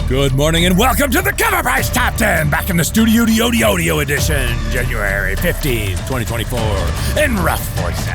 Good morning and welcome to the Cover Price Top 10. Back in the studio, the audio edition, January 15th, 2024, in rough voice.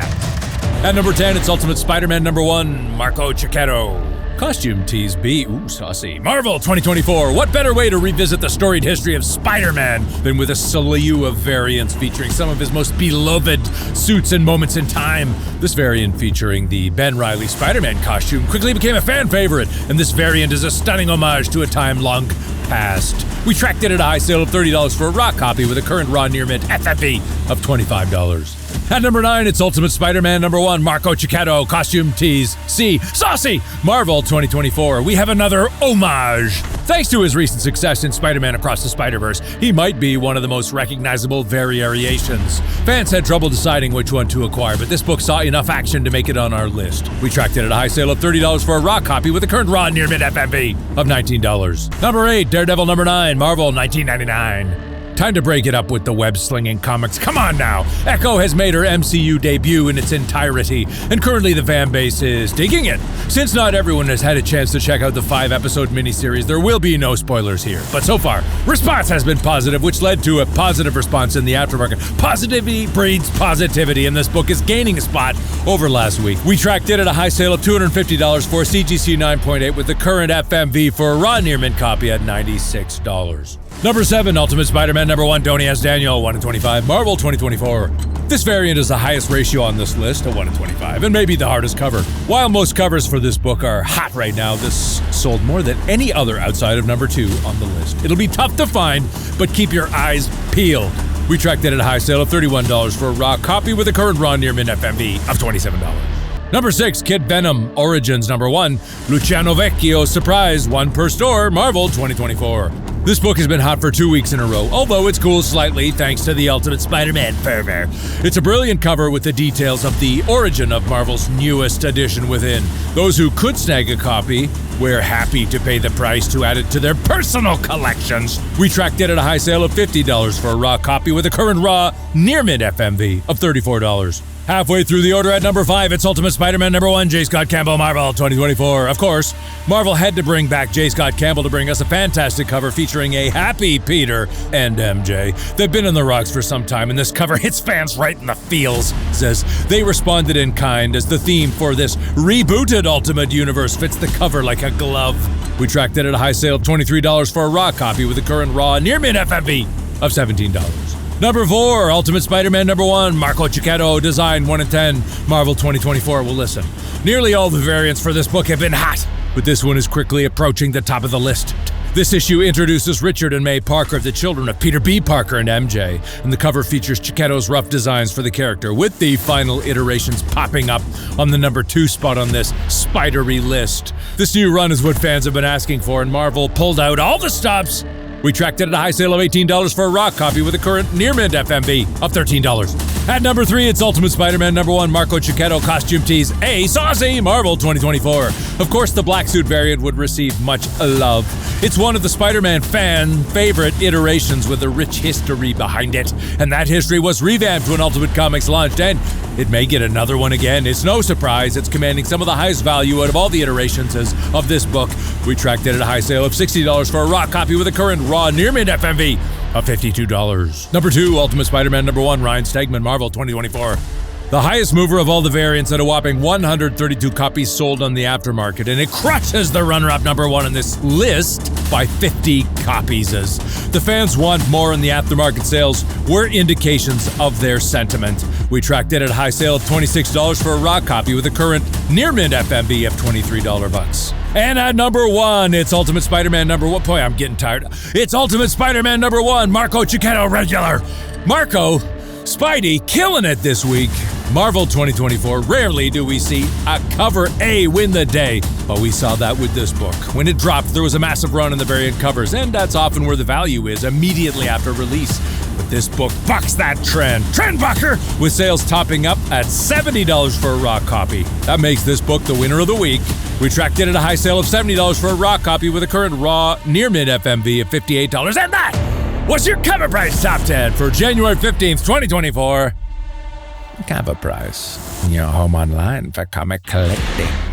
At number 10, it's Ultimate Spider-Man number 1, Marco Cicchetto. Costume tease B. Ooh, saucy. Marvel 2024. What better way to revisit the storied history of Spider-Man than with a slew of variants featuring some of his most beloved suits and moments in time? This variant featuring the Ben Reilly Spider-Man costume quickly became a fan favorite, and this variant is a stunning homage to a time long past. We tracked it at a high sale of $30 for a raw copy with a current raw near mint FFB of $25. At number 9, it's Ultimate Spider-Man number 1, Marco Cicchetto, costume tease C. Saucy! Marvel 2024. We have another homage. Thanks to his recent success in Spider-Man Across the Spider-Verse, he might be one of the most recognizable variations. Fans had trouble deciding which one to acquire, but this book saw enough action to make it on our list. We tracked it at a high sale of $30 for a raw copy with a current raw near mint FMV of $19. Number 8, Daredevil number 9, Marvel 1999. Time to break it up with the web-slinging comics. Come on now! Echo has made her MCU debut in its entirety, and currently the fan base is digging it. Since not everyone has had a chance to check out the 5-episode miniseries, there will be no spoilers here. But so far, response has been positive, which led to a positive response in the aftermarket. Positivity breeds positivity, and this book is gaining a spot over last week. We tracked it at a high sale of $250 for a CGC 9.8 with the current FMV for a raw near mint copy at $96. Number 7, Ultimate Spider-Man number 1, Donny S. Daniel, 1 in 25, Marvel 2024. This variant is the highest ratio on this list, a 1 in 25, and maybe the hardest cover. While most covers for this book are hot right now, this sold more than any other outside of number 2 on the list. It'll be tough to find, but keep your eyes peeled. We tracked it at a high sale of $31 for a raw copy with a current raw near mint FMV of $27. Number 6, Kid Venom Origins number 1, Luciano Vecchio Surprise, 1 per store, Marvel 2024. This book has been hot for 2 weeks in a row, although it's cooled slightly thanks to the Ultimate Spider-Man fervor. It's a brilliant cover with the details of the origin of Marvel's newest edition within. Those who could snag a copy, we're happy to pay the price to add it to their personal collections. We tracked it at a high sale of $50 for a raw copy with a current raw near mint FMV of $34. Halfway through the order at number 5, it's Ultimate Spider-Man number 1, J. Scott Campbell, Marvel 2024. Of course, Marvel had to bring back J. Scott Campbell to bring us a fantastic cover featuring a happy Peter and MJ. They've been in the rocks for some time, and this cover hits fans right in the feels. Says they responded in kind as the theme for this rebooted Ultimate Universe fits the cover like a glove. We tracked it at a high sale of $23 for a raw copy with a current raw near mint FMV of $17. Number 4, Ultimate Spider-Man number 1, Marco Cicchetto, design 1 in 10, Marvel 2024. Well, listen, nearly all the variants for this book have been hot, but this one is quickly approaching the top of the list. This issue introduces Richard and May Parker, the children of Peter B. Parker and MJ, and the cover features Cicchetto's rough designs for the character, with the final iterations popping up on the number 2 spot on this spidery list. This new run is what fans have been asking for, and Marvel pulled out all the stops. We tracked it at a high sale of $18 for a raw copy with a current near mint FMV of $13. At number 3, it's Ultimate Spider-Man number 1, Marco Cicchetto, costume tease A. Saucy, Marvel 2024. Of course, the black suit variant would receive much love. It's one of the Spider-Man fan favorite iterations with a rich history behind it, and that history was revamped when Ultimate Comics launched, and it may get another one again. It's no surprise it's commanding some of the highest value out of all the iterations of this book. We tracked it at a high sale of $60 for a raw copy with a current raw near mint FMV of $52. Number 2, Ultimate Spider-Man number 1, Ryan Stegman, Marvel 2024. The highest mover of all the variants at a whopping 132 copies sold on the aftermarket, and it crushes the runner-up number 1 on this list by 50 copies. As the fans want more, and the aftermarket sales were indications of their sentiment. We tracked it at a high sale of $26 for a raw copy with a current near mint FMV of $23. And at number 1, it's Ultimate Spider-Man number 1. Boy, I'm getting tired. It's Ultimate Spider-Man number 1, Marco Cicchetto regular. Marco Spidey killing it this week. Marvel 2024, rarely do we see a cover A win the day, but we saw that with this book. When it dropped, there was a massive run in the variant covers, and that's often where the value is, immediately after release. But this book bucks that trend. Trendbucker! With sales topping up at $70 for a raw copy. That makes this book the winner of the week. We tracked it at a high sale of $70 for a raw copy with a current raw near mint FMV of $58. And that was your Cover Price Top 10 for January 15th, 2024. Cover Price, your home online for comic collecting.